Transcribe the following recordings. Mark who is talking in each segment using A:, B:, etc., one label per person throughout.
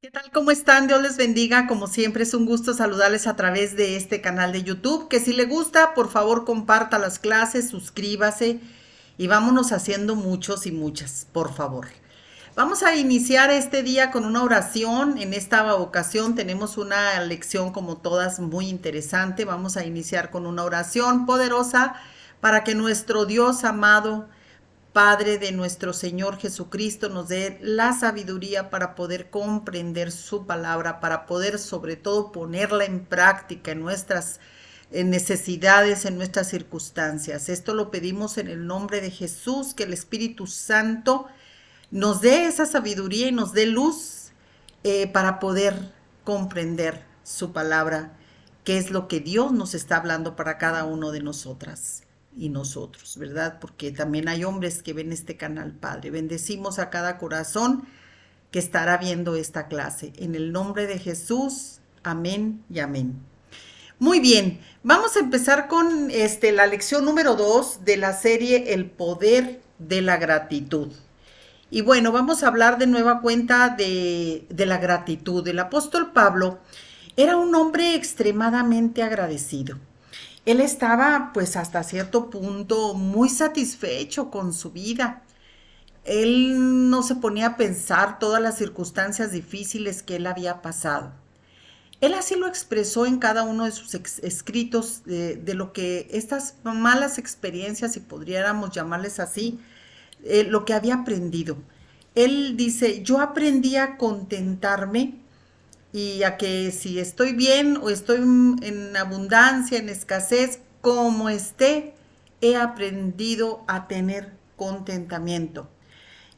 A: ¿Qué tal? ¿Cómo están? Dios les bendiga. Como siempre es un gusto saludarles a través de este canal de YouTube. Que si le gusta, por favor comparta las clases, suscríbase y vámonos haciendo muchos y muchas, por favor. Vamos a iniciar este día con una oración. En esta ocasión tenemos una lección como todas muy interesante. Vamos a iniciar con una oración poderosa para que nuestro Dios amado, Padre de nuestro Señor Jesucristo, nos dé la sabiduría para poder comprender su palabra, para poder sobre todo ponerla en práctica en nuestras necesidades, en nuestras circunstancias. Esto lo pedimos en el nombre de Jesús, que el Espíritu Santo nos dé esa sabiduría y nos dé luz para poder comprender su palabra, qué es lo que Dios nos está hablando para cada uno de nosotras y nosotros, ¿verdad? Porque también hay hombres que ven este canal, Padre. Bendecimos a cada corazón que estará viendo esta clase. En el nombre de Jesús, amén y amén. Muy bien, vamos a empezar con la lección número 2 de la serie El poder de la gratitud. Y bueno, vamos a hablar de nueva cuenta de la gratitud. El apóstol Pablo era un hombre extremadamente agradecido. Él estaba pues hasta cierto punto muy satisfecho con su vida. Él no se ponía a pensar todas las circunstancias difíciles que él había pasado. Él así lo expresó en cada uno de sus escritos de lo que estas malas experiencias, si podríamos llamarles así, lo que había aprendido. Él dice, yo aprendí a contentarme y a que si estoy bien o estoy en abundancia, en escasez, como esté, he aprendido a tener contentamiento.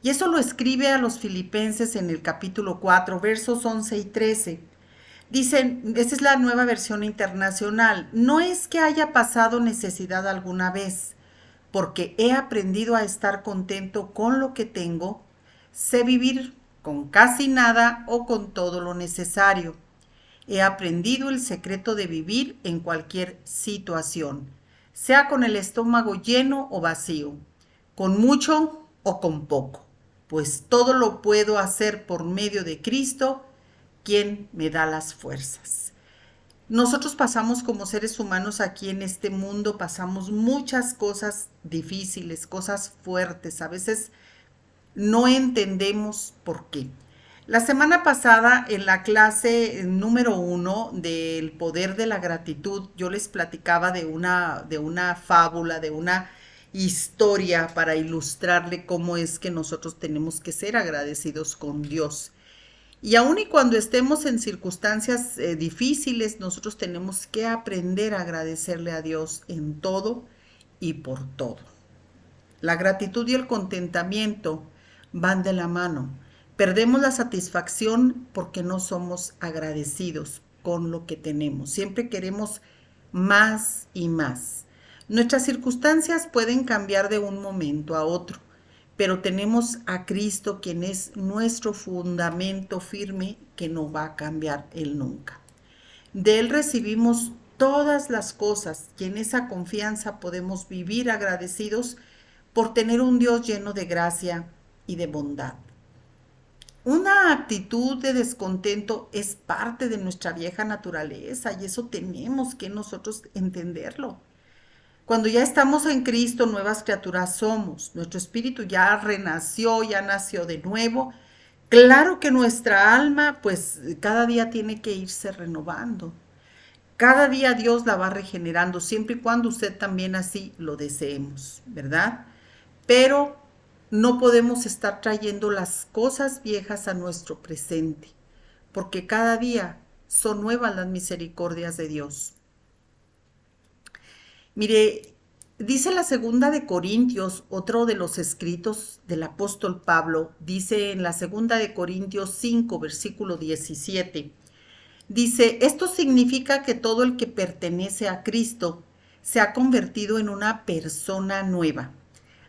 A: Y eso lo escribe a los Filipenses en el capítulo 4, versos 11 y 13. Dicen, esta es la nueva versión internacional, no es que haya pasado necesidad alguna vez, porque he aprendido a estar contento con lo que tengo, sé vivir con casi nada o con todo lo necesario. He aprendido el secreto de vivir en cualquier situación, sea con el estómago lleno o vacío, con mucho o con poco, pues todo lo puedo hacer por medio de Cristo, quien me da las fuerzas. Nosotros pasamos como seres humanos aquí en este mundo, pasamos muchas cosas difíciles, cosas fuertes, a veces no entendemos por qué. La semana pasada, en la clase número 1 del poder de la gratitud, yo les platicaba de una fábula, de una historia para ilustrarle cómo es que nosotros tenemos que ser agradecidos con Dios. Y aun y cuando estemos en circunstancias difíciles, nosotros tenemos que aprender a agradecerle a Dios en todo y por todo. La gratitud y el contentamiento van de la mano. Perdemos la satisfacción porque no somos agradecidos con lo que tenemos. Siempre queremos más y más. Nuestras circunstancias pueden cambiar de un momento a otro, pero tenemos a Cristo, quien es nuestro fundamento firme, que no va a cambiar Él nunca. De Él recibimos todas las cosas y en esa confianza podemos vivir agradecidos por tener un Dios lleno de gracia y de bondad. Una actitud de descontento es parte de nuestra vieja naturaleza y eso tenemos que nosotros entenderlo. Cuando ya estamos en Cristo, nuevas criaturas somos. Nuestro espíritu ya renació, ya nació de nuevo. Claro que nuestra alma, pues cada día tiene que irse renovando. Cada día Dios la va regenerando, siempre y cuando usted también así lo deseemos, ¿verdad? Pero no podemos estar trayendo las cosas viejas a nuestro presente, porque cada día son nuevas las misericordias de Dios. Mire, dice la segunda de Corintios, otro de los escritos del apóstol Pablo, dice en la segunda de Corintios 5, versículo 17, dice, esto significa que todo el que pertenece a Cristo se ha convertido en una persona nueva.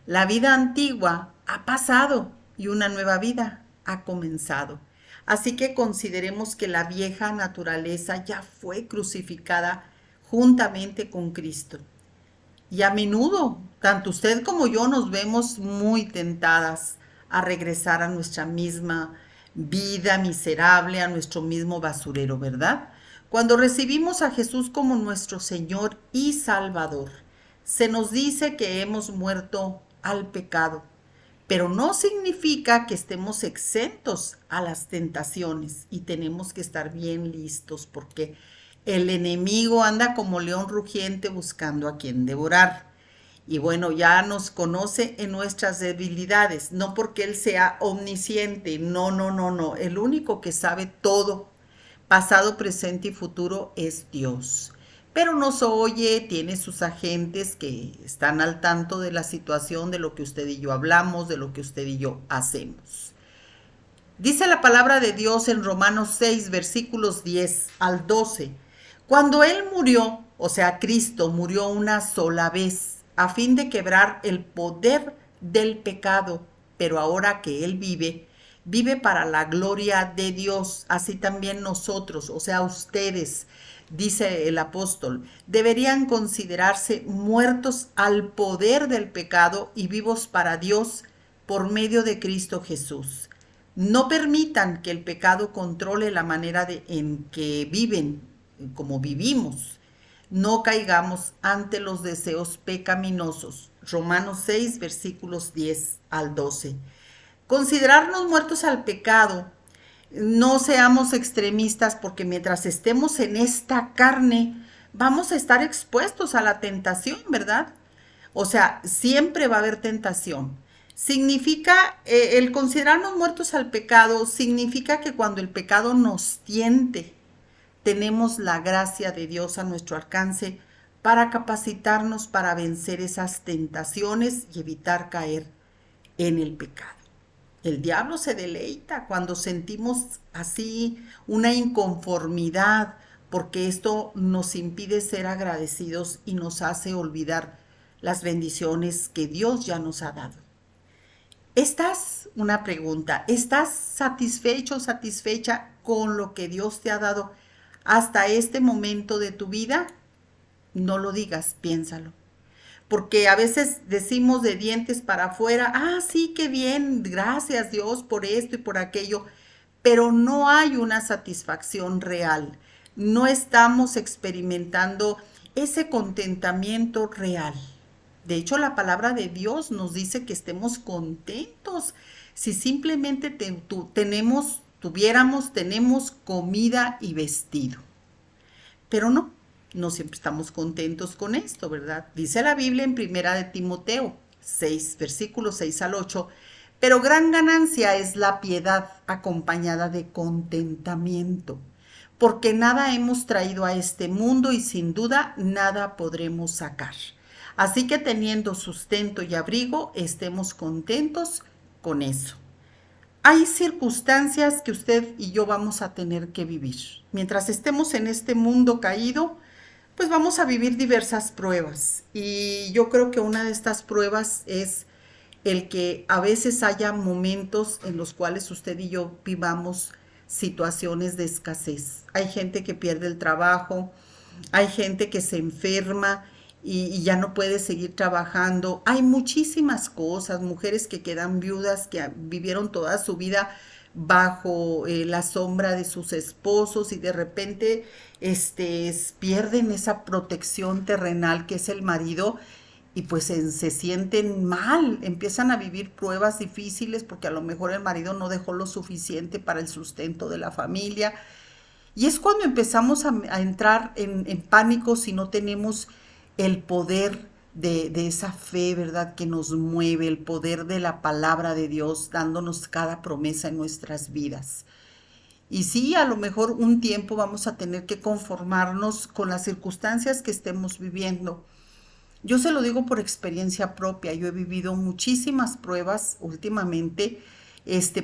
A: La vida antigua ha pasado y una nueva vida ha comenzado. Así que consideremos que la vieja naturaleza ya fue crucificada juntamente con Cristo. Y a menudo, tanto usted como yo nos vemos muy tentadas a regresar a nuestra misma vida miserable, a nuestro mismo basurero, ¿verdad? Cuando recibimos a Jesús como nuestro Señor y Salvador, se nos dice que hemos muerto al pecado, pero no significa que estemos exentos a las tentaciones y tenemos que estar bien listos porque el enemigo anda como león rugiente buscando a quien devorar. Y bueno, ya nos conoce en nuestras debilidades, no porque Él sea omnisciente, no, no, no, no. El único que sabe todo, pasado, presente y futuro, es Dios. Pero nos oye, tiene sus agentes que están al tanto de la situación, de lo que usted y yo hablamos, de lo que usted y yo hacemos. Dice la palabra de Dios en Romanos 6, versículos 10 al 12. Cuando Él murió, o sea, Cristo murió una sola vez, a fin de quebrar el poder del pecado, pero ahora que Él vive, vive para la gloria de Dios. Así también nosotros, o sea, ustedes, dice el apóstol, deberían considerarse muertos al poder del pecado y vivos para Dios por medio de Cristo Jesús. No permitan que el pecado controle la manera en que viven, como vivimos. No caigamos ante los deseos pecaminosos. Romanos 6, versículos 10 al 12. Considerarnos muertos al pecado. No seamos extremistas porque mientras estemos en esta carne, vamos a estar expuestos a la tentación, ¿verdad? O sea, siempre va a haber tentación. Significa, el considerarnos muertos al pecado, significa que cuando el pecado nos tiente, tenemos la gracia de Dios a nuestro alcance para capacitarnos para vencer esas tentaciones y evitar caer en el pecado. El diablo se deleita cuando sentimos así una inconformidad, porque esto nos impide ser agradecidos y nos hace olvidar las bendiciones que Dios ya nos ha dado. Una pregunta, ¿estás satisfecho o satisfecha con lo que Dios te ha dado hasta este momento de tu vida? No lo digas, piénsalo. Porque a veces decimos de dientes para afuera, sí, qué bien, gracias Dios por esto y por aquello, pero no hay una satisfacción real. No estamos experimentando ese contentamiento real. De hecho, la palabra de Dios nos dice que estemos contentos si simplemente tenemos comida y vestido. Pero no siempre estamos contentos con esto, ¿verdad? Dice la Biblia en 1 de Timoteo 6, versículos 6 al 8, pero gran ganancia es la piedad acompañada de contentamiento, porque nada hemos traído a este mundo y sin duda nada podremos sacar. Así que teniendo sustento y abrigo, estemos contentos con eso. Hay circunstancias que usted y yo vamos a tener que vivir. Mientras estemos en este mundo caído, pues vamos a vivir diversas pruebas. Y yo creo que una de estas pruebas es el que a veces haya momentos en los cuales usted y yo vivamos situaciones de escasez. Hay gente que pierde el trabajo, hay gente que se enferma y ya no puede seguir trabajando. Hay muchísimas cosas, mujeres que quedan viudas, que vivieron toda su vida bajo la sombra de sus esposos y de repente pierden esa protección terrenal que es el marido y pues se sienten mal, empiezan a vivir pruebas difíciles porque a lo mejor el marido no dejó lo suficiente para el sustento de la familia. Y es cuando empezamos a entrar en pánico si no tenemos el poder de esa fe, ¿verdad? Que nos mueve, el poder de la palabra de Dios, dándonos cada promesa en nuestras vidas. Y sí, a lo mejor un tiempo vamos a tener que conformarnos con las circunstancias que estemos viviendo. Yo se lo digo por experiencia propia, yo he vivido muchísimas pruebas últimamente,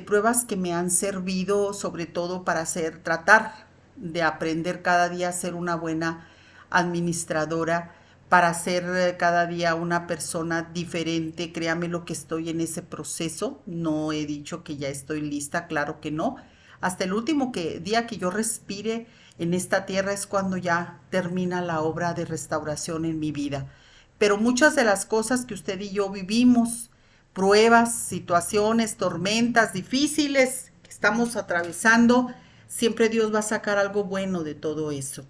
A: pruebas que me han servido sobre todo para tratar de aprender cada día a ser una buena administradora, para ser cada día una persona diferente. Créame lo que estoy en ese proceso. No he dicho que ya estoy lista, claro que no. Hasta el último día que yo respire en esta tierra es cuando ya termina la obra de restauración en mi vida. Pero muchas de las cosas que usted y yo vivimos, pruebas, situaciones, tormentas difíciles, estamos atravesando, siempre Dios va a sacar algo bueno de todo eso.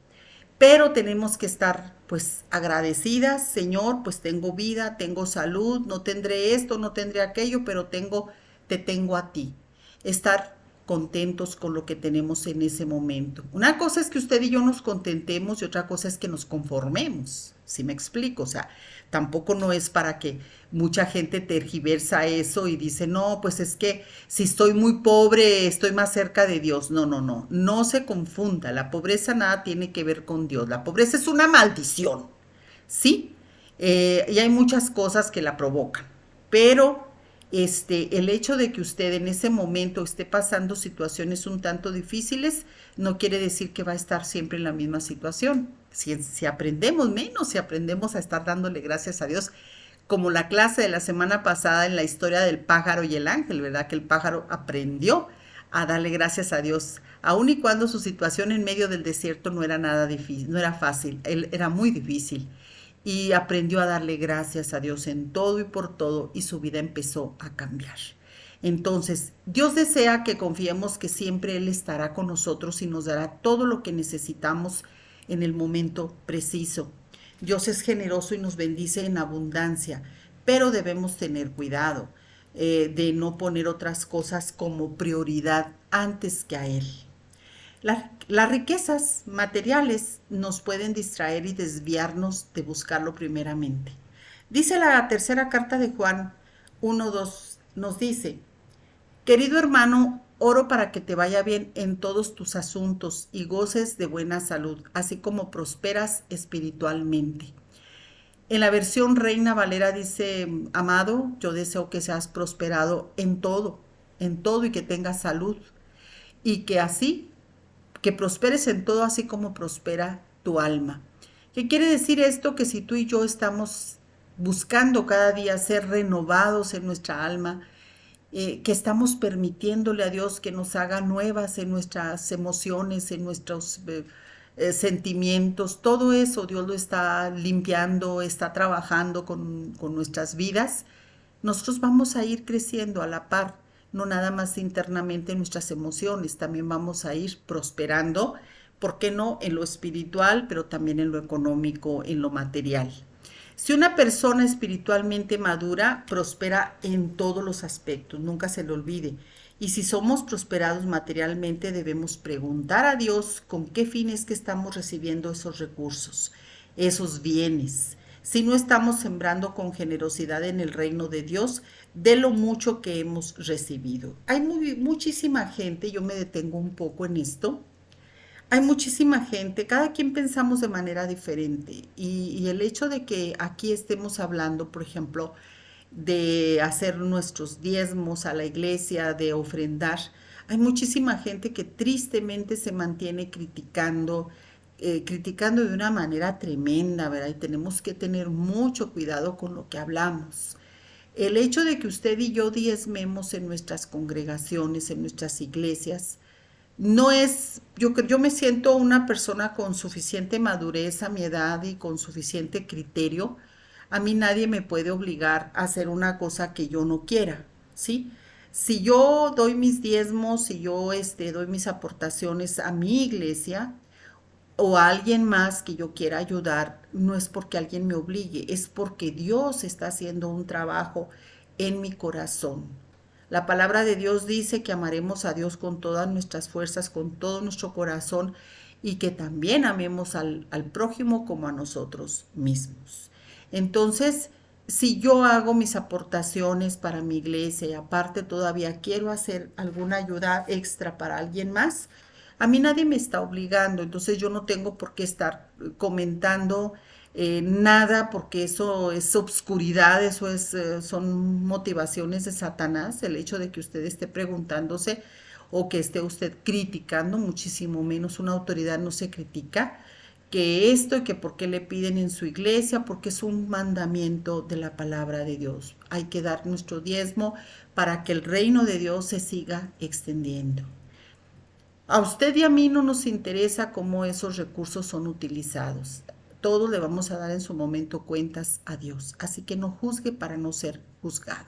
A: Pero tenemos que estar pues agradecidas, Señor, pues tengo vida, tengo salud, no tendré esto, no tendré aquello, pero te tengo a ti. Estar contentos con lo que tenemos en ese momento. Una cosa es que usted y yo nos contentemos y otra cosa es que nos conformemos. ¿Sí me explico? O sea, tampoco no es para que mucha gente tergiversa eso y dice, no, pues es que si estoy muy pobre, estoy más cerca de Dios. No, no, no, no se confunda. La pobreza nada tiene que ver con Dios. La pobreza es una maldición, ¿sí? Y hay muchas cosas que la provocan, pero el hecho de que usted en ese momento esté pasando situaciones un tanto difíciles no quiere decir que va a estar siempre en la misma situación. Si aprendemos menos, si aprendemos a estar dándole gracias a Dios, como la clase de la semana pasada en la historia del pájaro y el ángel, ¿verdad? Que el pájaro aprendió a darle gracias a Dios, aun y cuando su situación en medio del desierto no era nada difícil, no era fácil, él era muy difícil y aprendió a darle gracias a Dios en todo y por todo y su vida empezó a cambiar. Entonces, Dios desea que confiemos que siempre Él estará con nosotros y nos dará todo lo que necesitamos en el momento preciso. Dios es generoso y nos bendice en abundancia, pero debemos tener cuidado de no poner otras cosas como prioridad antes que a Él. Las riquezas materiales nos pueden distraer y desviarnos de buscarlo primeramente. Dice la tercera carta de Juan 1:2, nos dice, querido hermano, oro para que te vaya bien en todos tus asuntos y goces de buena salud, así como prosperas espiritualmente. En la versión Reina Valera dice, amado, yo deseo que seas prosperado en todo y que tengas salud y que prosperes en todo así como prospera tu alma. ¿Qué quiere decir esto? Que si tú y yo estamos buscando cada día ser renovados en nuestra alma, que estamos permitiéndole a Dios que nos haga nuevas en nuestras emociones, en nuestros sentimientos, todo eso Dios lo está limpiando, está trabajando con nuestras vidas, nosotros vamos a ir creciendo a la par, no nada más internamente en nuestras emociones, también vamos a ir prosperando, ¿por qué no? En lo espiritual, pero también en lo económico, en lo material. Si una persona espiritualmente madura, prospera en todos los aspectos, nunca se le olvide. Y si somos prosperados materialmente, debemos preguntar a Dios con qué fin es que estamos recibiendo esos recursos, esos bienes. Si no estamos sembrando con generosidad en el reino de Dios, de lo mucho que hemos recibido. Hay muchísima gente, yo me detengo un poco en esto, hay muchísima gente, cada quien pensamos de manera diferente y el hecho de que aquí estemos hablando, por ejemplo, de hacer nuestros diezmos a la iglesia, de ofrendar, hay muchísima gente que tristemente se mantiene criticando de una manera tremenda, ¿verdad? Y tenemos que tener mucho cuidado con lo que hablamos. El hecho de que usted y yo diezmemos en nuestras congregaciones, en nuestras iglesias, no es, yo me siento una persona con suficiente madurez a mi edad y con suficiente criterio. A mí nadie me puede obligar a hacer una cosa que yo no quiera, ¿sí? Si yo doy mis diezmos, si yo doy mis aportaciones a mi iglesia o a alguien más que yo quiera ayudar, no es porque alguien me obligue, es porque Dios está haciendo un trabajo en mi corazón. La palabra de Dios dice que amaremos a Dios con todas nuestras fuerzas, con todo nuestro corazón y que también amemos al prójimo como a nosotros mismos. Entonces, si yo hago mis aportaciones para mi iglesia y aparte todavía quiero hacer alguna ayuda extra para alguien más, a mí nadie me está obligando, entonces yo no tengo por qué estar comentando nada porque eso es obscuridad, son motivaciones de Satanás, el hecho de que usted esté preguntándose o que esté usted criticando, muchísimo menos una autoridad no se critica, que esto y que por qué le piden en su iglesia, porque es un mandamiento de la palabra de Dios. Hay que dar nuestro diezmo para que el reino de Dios se siga extendiendo. A usted y a mí no nos interesa cómo esos recursos son utilizados. Todos le vamos a dar en su momento cuentas a Dios. Así que no juzgue para no ser juzgado,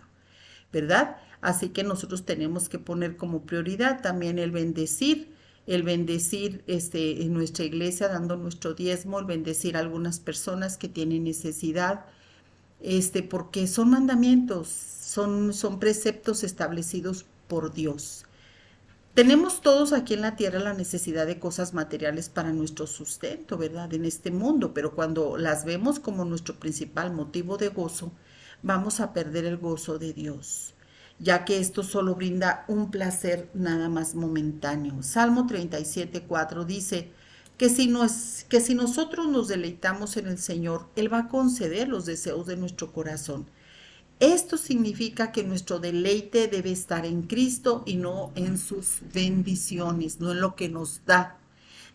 A: ¿verdad? Así que nosotros tenemos que poner como prioridad también el bendecir en nuestra iglesia dando nuestro diezmo, el bendecir a algunas personas que tienen necesidad, porque son mandamientos, son preceptos establecidos por Dios. Tenemos todos aquí en la tierra la necesidad de cosas materiales para nuestro sustento, ¿verdad? En este mundo, pero cuando las vemos como nuestro principal motivo de gozo, vamos a perder el gozo de Dios, ya que esto solo brinda un placer nada más momentáneo. Salmo 37:4 dice que si nosotros nos deleitamos en el Señor, Él va a conceder los deseos de nuestro corazón. Esto significa que nuestro deleite debe estar en Cristo y no en sus bendiciones, no en lo que nos da.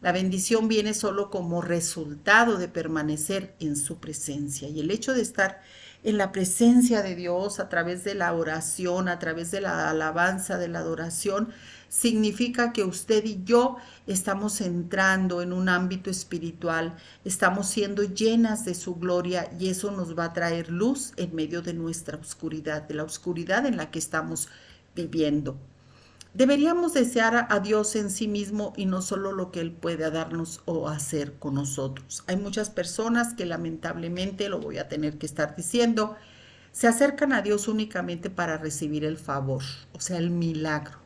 A: La bendición viene solo como resultado de permanecer en su presencia. Y el hecho de estar en la presencia de Dios a través de la oración, a través de la alabanza, de la adoración, significa que usted y yo estamos entrando en un ámbito espiritual, estamos siendo llenas de su gloria y eso nos va a traer luz en medio de nuestra oscuridad, de la oscuridad en la que estamos viviendo. Deberíamos desear a Dios en sí mismo y no solo lo que Él puede darnos o hacer con nosotros. Hay muchas personas que lamentablemente, lo voy a tener que estar diciendo, se acercan a Dios únicamente para recibir el favor, o sea, el milagro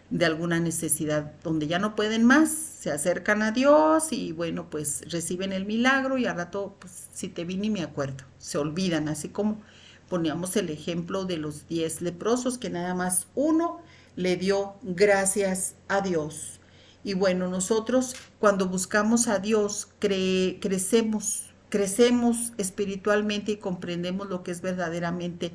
A: de alguna necesidad, donde ya no pueden más, se acercan a Dios y bueno, pues reciben el milagro y al rato, pues si te vi ni me acuerdo, se olvidan, así como poníamos el ejemplo de los 10 leprosos, que nada más uno le dio gracias a Dios. Y bueno, nosotros cuando buscamos a Dios crecemos espiritualmente y comprendemos lo que es verdaderamente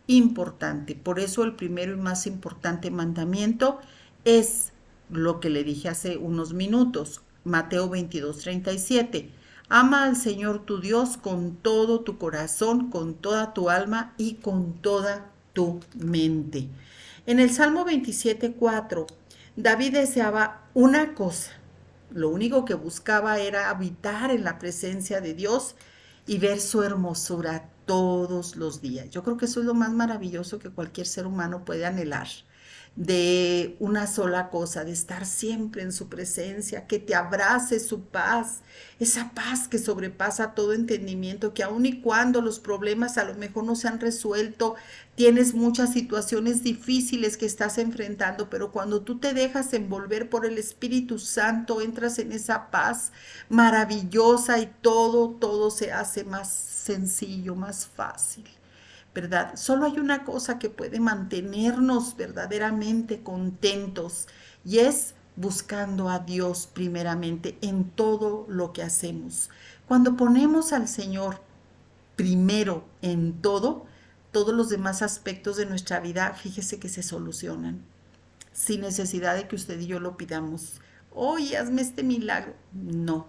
A: importante. Por eso el primero y más importante mandamiento es lo que le dije hace unos minutos, Mateo 22:37. Ama al Señor tu Dios con todo tu corazón, con toda tu alma y con toda tu mente. En el Salmo 27:4, David deseaba una cosa. Lo único que buscaba era habitar en la presencia de Dios y ver su hermosura todos los días. Yo creo que eso es lo más maravilloso que cualquier ser humano puede anhelar, de una sola cosa, de estar siempre en su presencia, que te abrace su paz, esa paz que sobrepasa todo entendimiento, que aun y cuando los problemas a lo mejor no se han resuelto, tienes muchas situaciones difíciles que estás enfrentando, pero cuando tú te dejas envolver por el Espíritu Santo, entras en esa paz maravillosa y todo se hace más sencillo, más fácil. ¿Verdad? Solo hay una cosa que puede mantenernos verdaderamente contentos y es buscando a Dios primeramente en todo lo que hacemos. Cuando ponemos al Señor primero en todo, todos los demás aspectos de nuestra vida, fíjese que se solucionan sin necesidad de que usted y yo lo pidamos. Oye, hazme este milagro. No.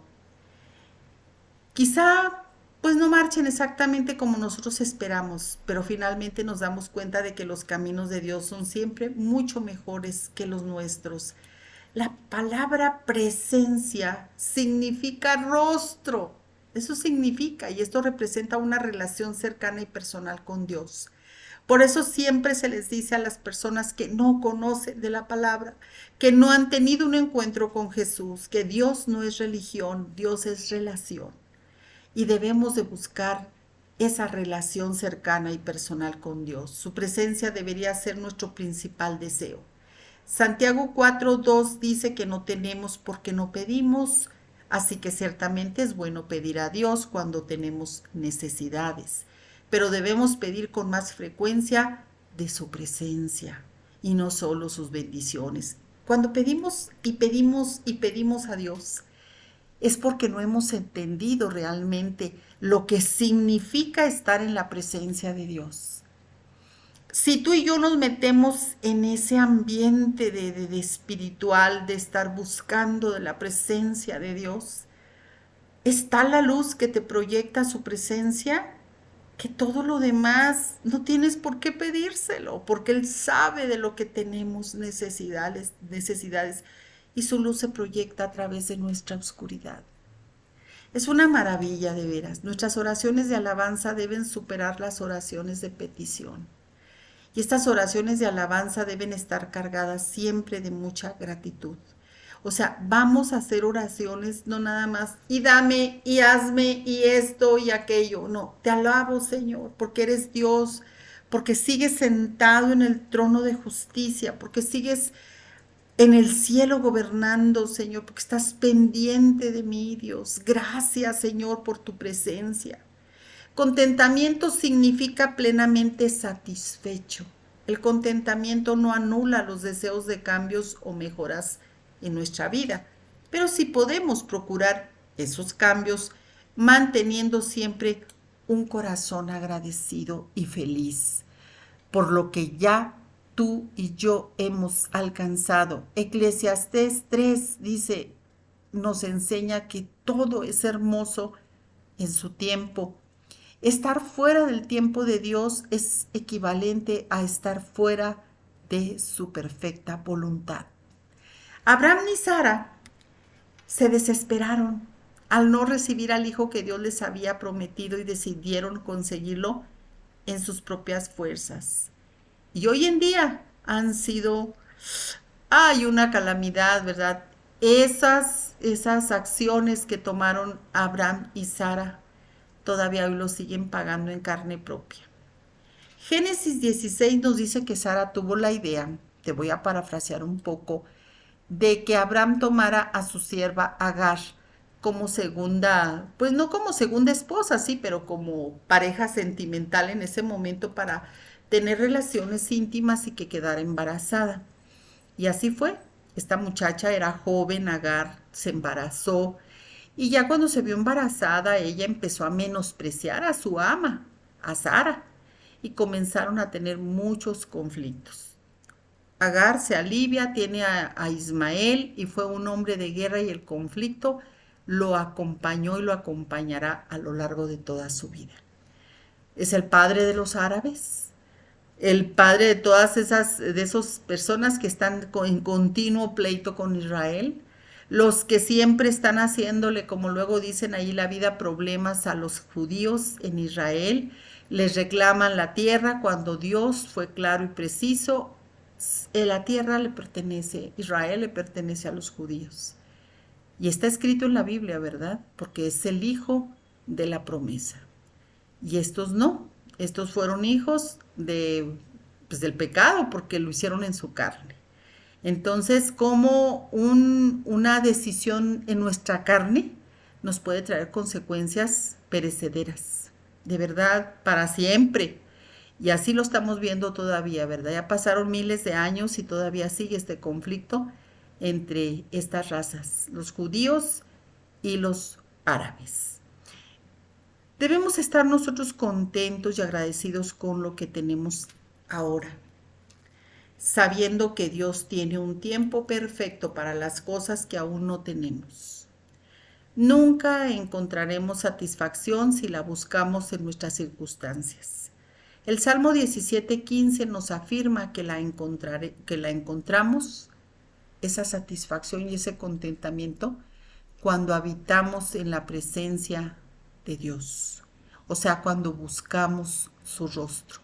A: Quizá pues no marchen exactamente como nosotros esperamos, pero finalmente nos damos cuenta de que los caminos de Dios son siempre mucho mejores que los nuestros. La palabra presencia significa rostro. Eso significa, y esto representa una relación cercana y personal con Dios. Por eso siempre se les dice a las personas que no conocen de la palabra, que no han tenido un encuentro con Jesús, que Dios no es religión, Dios es relación. Y debemos de buscar esa relación cercana y personal con Dios. Su presencia debería ser nuestro principal deseo. Santiago 4:2 dice que no tenemos porque no pedimos, así que ciertamente es bueno pedir a Dios cuando tenemos necesidades, pero debemos pedir con más frecuencia de su presencia y no solo sus bendiciones. Cuando pedimos y pedimos y pedimos a Dios, es porque no hemos entendido realmente lo que significa estar en la presencia de Dios. Si tú y yo nos metemos en ese ambiente de espiritual, de estar buscando de la presencia de Dios, está la luz que te proyecta su presencia, que todo lo demás no tienes por qué pedírselo, porque Él sabe de lo que tenemos necesidades, y su luz se proyecta a través de nuestra oscuridad. Es una maravilla de veras. Nuestras oraciones de alabanza deben superar las oraciones de petición. Y estas oraciones de alabanza deben estar cargadas siempre de mucha gratitud. O sea, vamos a hacer oraciones, no nada más, y dame, y hazme, y esto, y aquello. No, te alabo, Señor, porque eres Dios, porque sigues sentado en el trono de justicia, porque sigues en el cielo gobernando, Señor, porque estás pendiente de mí, Dios. Gracias, Señor, por tu presencia. Contentamiento significa plenamente satisfecho. El contentamiento no anula los deseos de cambios o mejoras en nuestra vida, pero sí podemos procurar esos cambios manteniendo siempre un corazón agradecido y feliz por lo que ya tú y yo hemos alcanzado. Eclesiastés 3 dice, nos enseña que todo es hermoso en su tiempo. Estar fuera del tiempo de Dios es equivalente a estar fuera de su perfecta voluntad. Abraham y Sara se desesperaron al no recibir al hijo que Dios les había prometido y decidieron conseguirlo en sus propias fuerzas. Y hoy en día hay una calamidad, ¿verdad? Esas acciones que tomaron Abraham y Sara todavía hoy lo siguen pagando en carne propia. Génesis 16 nos dice que Sara tuvo la idea, te voy a parafrasear un poco, de que Abraham tomara a su sierva Agar como segunda, pues no como segunda esposa, sí, pero como pareja sentimental en ese momento para tener relaciones íntimas y que quedara embarazada. Y así fue. Esta muchacha era joven, Agar, se embarazó y ya cuando se vio embarazada ella empezó a menospreciar a su ama, a Sara, y comenzaron a tener muchos conflictos. Agar se alivia, tiene a Ismael y fue un hombre de guerra y el conflicto lo acompañó y lo acompañará a lo largo de toda su vida. Es el padre de los árabes, el padre de todas esas personas que están en continuo pleito con Israel, los que siempre están haciéndole, como luego dicen ahí la vida, problemas a los judíos en Israel, les reclaman la tierra cuando Dios fue claro y preciso, la tierra le pertenece, Israel le pertenece a los judíos. Y está escrito en la Biblia, ¿verdad? Porque es el hijo de la promesa. Y estos no, estos fueron hijos del pecado porque lo hicieron en su carne. Entonces, como una decisión en nuestra carne nos puede traer consecuencias perecederas, de verdad, para siempre. Y así lo estamos viendo todavía, ¿verdad? Ya pasaron miles de años y todavía sigue este conflicto entre estas razas, los judíos y los árabes. Debemos estar nosotros contentos y agradecidos con lo que tenemos ahora, sabiendo que Dios tiene un tiempo perfecto para las cosas que aún no tenemos. Nunca encontraremos satisfacción si la buscamos en nuestras circunstancias. El Salmo 17:15 nos afirma que la encontramos, esa satisfacción y ese contentamiento, cuando habitamos en la presencia de Dios, o sea, cuando buscamos su rostro.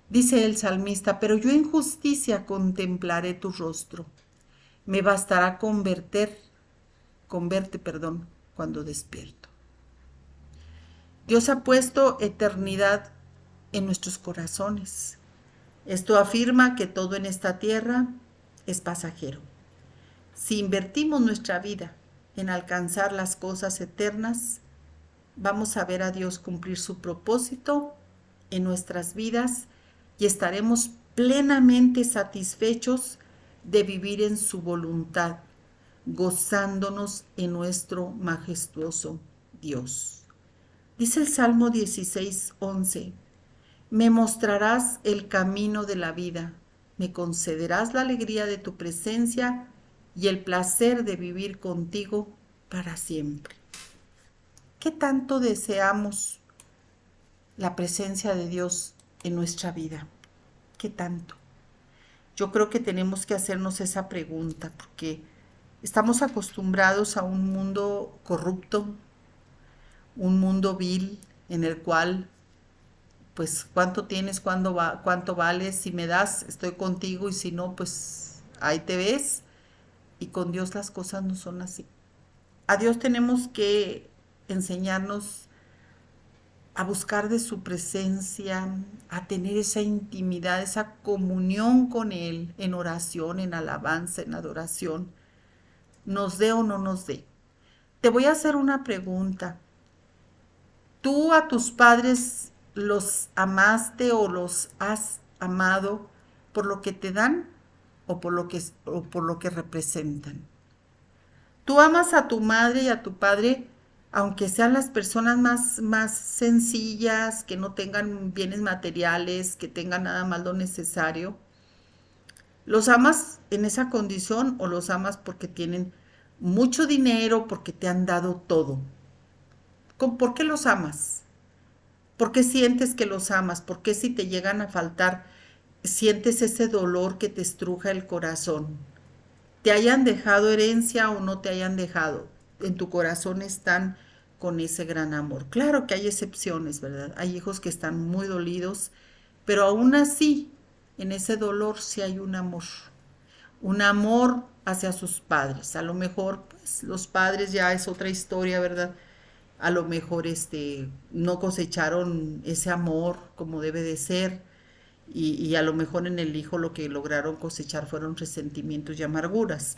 A: Dice el salmista, pero yo en justicia contemplaré tu rostro, me bastará verte, cuando despierto. Dios ha puesto eternidad en nuestros corazones. Esto afirma que todo en esta tierra es pasajero. Si invertimos nuestra vida en alcanzar las cosas eternas, vamos a ver a Dios cumplir su propósito en nuestras vidas y estaremos plenamente satisfechos de vivir en su voluntad, gozándonos en nuestro majestuoso Dios. Dice el Salmo 16:11, me mostrarás el camino de la vida, me concederás la alegría de tu presencia y el placer de vivir contigo para siempre. ¿Qué tanto deseamos la presencia de Dios en nuestra vida? ¿Qué tanto? Yo creo que tenemos que hacernos esa pregunta porque estamos acostumbrados a un mundo corrupto, un mundo vil en el cual pues cuánto tienes, cuánto vales, si me das, estoy contigo y si no, pues ahí te ves. Y con Dios las cosas no son así. A Dios tenemos que enseñarnos a buscar de su presencia, a tener esa intimidad, esa comunión con Él en oración, en alabanza, en adoración, nos dé o no nos dé. Te voy a hacer una pregunta. ¿Tú a tus padres los amaste o los has amado por lo que te dan o por lo que representan? Tú amas a tu madre y a tu padre, aunque sean las personas más sencillas, que no tengan bienes materiales, que tengan nada más lo necesario. ¿Los amas en esa condición o los amas porque tienen mucho dinero, porque te han dado todo? ¿Por qué los amas? ¿Por qué sientes que los amas? ¿Por qué si te llegan a faltar, sientes ese dolor que te estruja el corazón? Te hayan dejado herencia o no te hayan dejado, en tu corazón están con ese gran amor. Claro que hay excepciones, ¿verdad? Hay hijos que están muy dolidos, pero aún así, en ese dolor sí hay un amor hacia sus padres. A lo mejor, pues, los padres ya es otra historia, ¿verdad? A lo mejor no cosecharon ese amor como debe de ser y a lo mejor en el hijo lo que lograron cosechar fueron resentimientos y amarguras.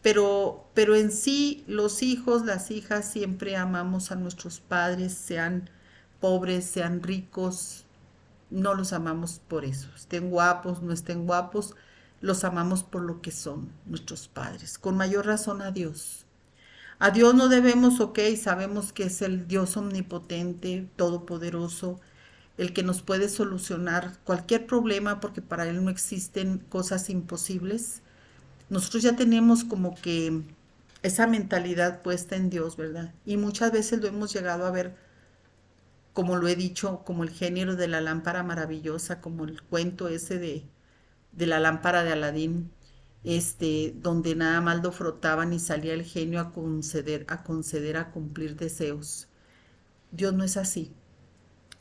A: Pero en sí, los hijos, las hijas, siempre amamos a nuestros padres, sean pobres, sean ricos, no los amamos por eso. Estén guapos, no estén guapos, los amamos por lo que son nuestros padres. Con mayor razón a Dios. A Dios no debemos, ok, sabemos que es el Dios omnipotente, todopoderoso, el que nos puede solucionar cualquier problema porque para Él no existen cosas imposibles. Nosotros ya tenemos como que esa mentalidad puesta en Dios, ¿verdad? Y muchas veces lo hemos llegado a ver, como lo he dicho, como el género de la lámpara maravillosa, como el cuento ese de la lámpara de Aladín, donde nada más lo frotaban y salía el genio a cumplir deseos. Dios no es así.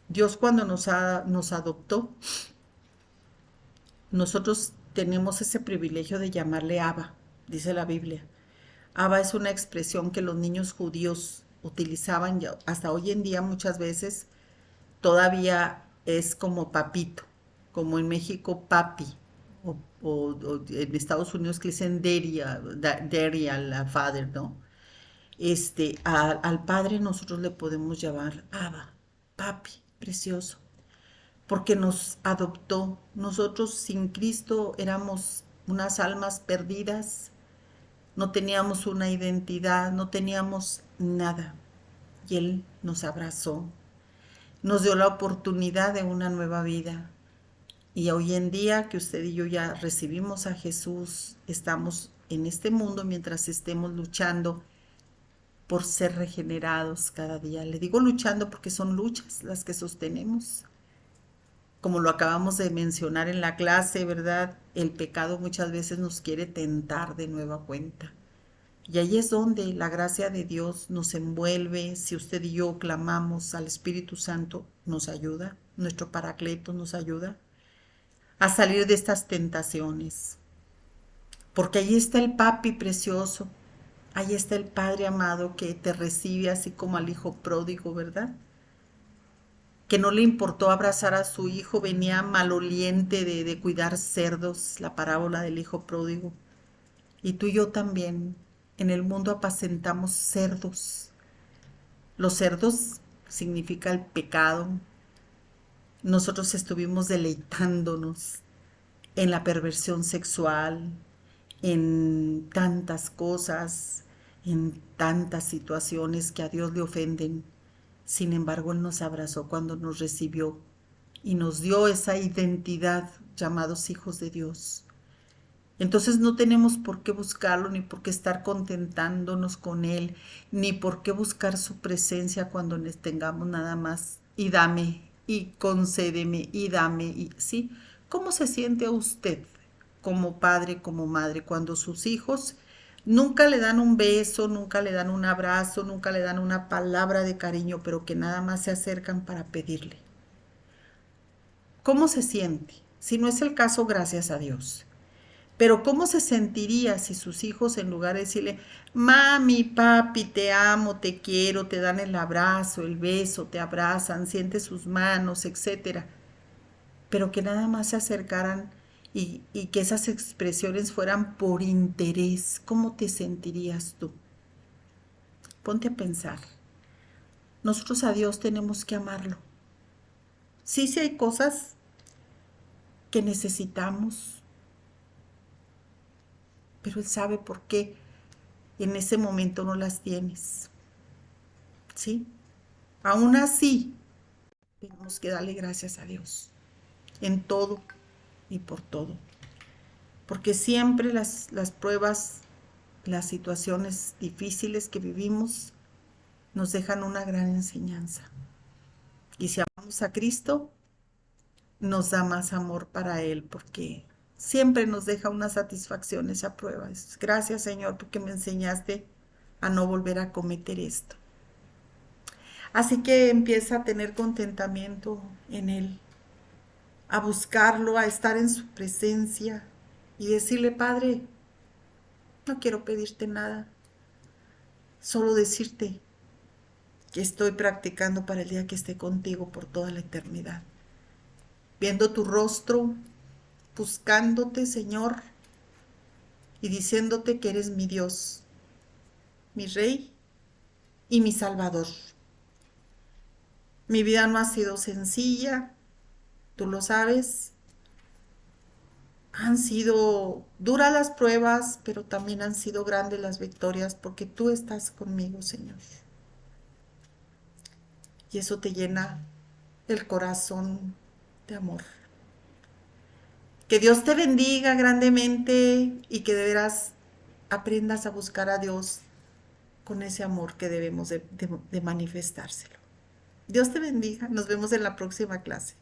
A: Dios cuando nos adoptó, nosotros tenemos ese privilegio de llamarle Abba, dice la Biblia. Abba es una expresión que los niños judíos utilizaban hasta hoy en día muchas veces, todavía es como papito, como en México papi, o en Estados Unidos que dicen daddy al father, ¿no? Al padre nosotros le podemos llamar Abba, papi, precioso, porque nos adoptó. Nosotros sin Cristo éramos unas almas perdidas, no teníamos una identidad, no teníamos nada. Y Él nos abrazó, nos dio la oportunidad de una nueva vida. Y hoy en día que usted y yo ya recibimos a Jesús, estamos en este mundo mientras estemos luchando por ser regenerados cada día. Le digo luchando porque son luchas las que sostenemos. Como lo acabamos de mencionar en la clase, ¿verdad? El pecado muchas veces nos quiere tentar de nueva cuenta. Y ahí es donde la gracia de Dios nos envuelve. Si usted y yo clamamos al Espíritu Santo, nos ayuda. Nuestro Paracleto nos ayuda a salir de estas tentaciones. Porque ahí está el papi precioso. Ahí está el Padre amado que te recibe así como al hijo pródigo, ¿verdad? Que no le importó abrazar a su hijo, venía maloliente de cuidar cerdos, la parábola del hijo pródigo. Y tú y yo también, en el mundo apacentamos cerdos. Los cerdos significa el pecado. Nosotros estuvimos deleitándonos en la perversión sexual, en tantas cosas, en tantas situaciones que a Dios le ofenden. Sin embargo, Él nos abrazó cuando nos recibió y nos dio esa identidad llamados hijos de Dios. Entonces no tenemos por qué buscarlo, ni por qué estar contentándonos con Él, ni por qué buscar su presencia cuando les tengamos nada más. Y dame, y concédeme, y dame, y sí. ¿Cómo se siente usted como padre, como madre, cuando sus hijos nunca le dan un beso, nunca le dan un abrazo, nunca le dan una palabra de cariño, pero que nada más se acercan para pedirle? ¿Cómo se siente? Si no es el caso, gracias a Dios. Pero ¿cómo se sentiría si sus hijos, en lugar de decirle, mami, papi, te amo, te quiero, te dan el abrazo, el beso, te abrazan, sientes sus manos, etcétera, pero que nada más se acercaran y que esas expresiones fueran por interés? ¿Cómo te sentirías tú? Ponte a pensar. Nosotros a Dios tenemos que amarlo. Sí, sí hay cosas que necesitamos, pero Él sabe por qué en ese momento no las tienes. ¿Sí? Aún así, tenemos que darle gracias a Dios en todo y por todo. Porque siempre las pruebas, las situaciones difíciles que vivimos nos dejan una gran enseñanza. Y si amamos a Cristo, nos da más amor para Él, porque siempre nos deja una satisfacción esa prueba. Gracias, Señor, porque me enseñaste a no volver a cometer esto. Así que empieza a tener contentamiento en Él, a buscarlo, a estar en su presencia y decirle, Padre, no quiero pedirte nada, solo decirte que estoy practicando para el día que esté contigo por toda la eternidad. Viendo tu rostro, buscándote, Señor, y diciéndote que eres mi Dios, mi Rey y mi Salvador. Mi vida no ha sido sencilla, tú lo sabes. Han sido duras las pruebas, pero también han sido grandes las victorias porque tú estás conmigo, Señor. Y eso te llena el corazón de amor. Que Dios te bendiga grandemente y que de veras aprendas a buscar a Dios con ese amor que debemos de manifestárselo. Dios te bendiga. Nos vemos en la próxima clase.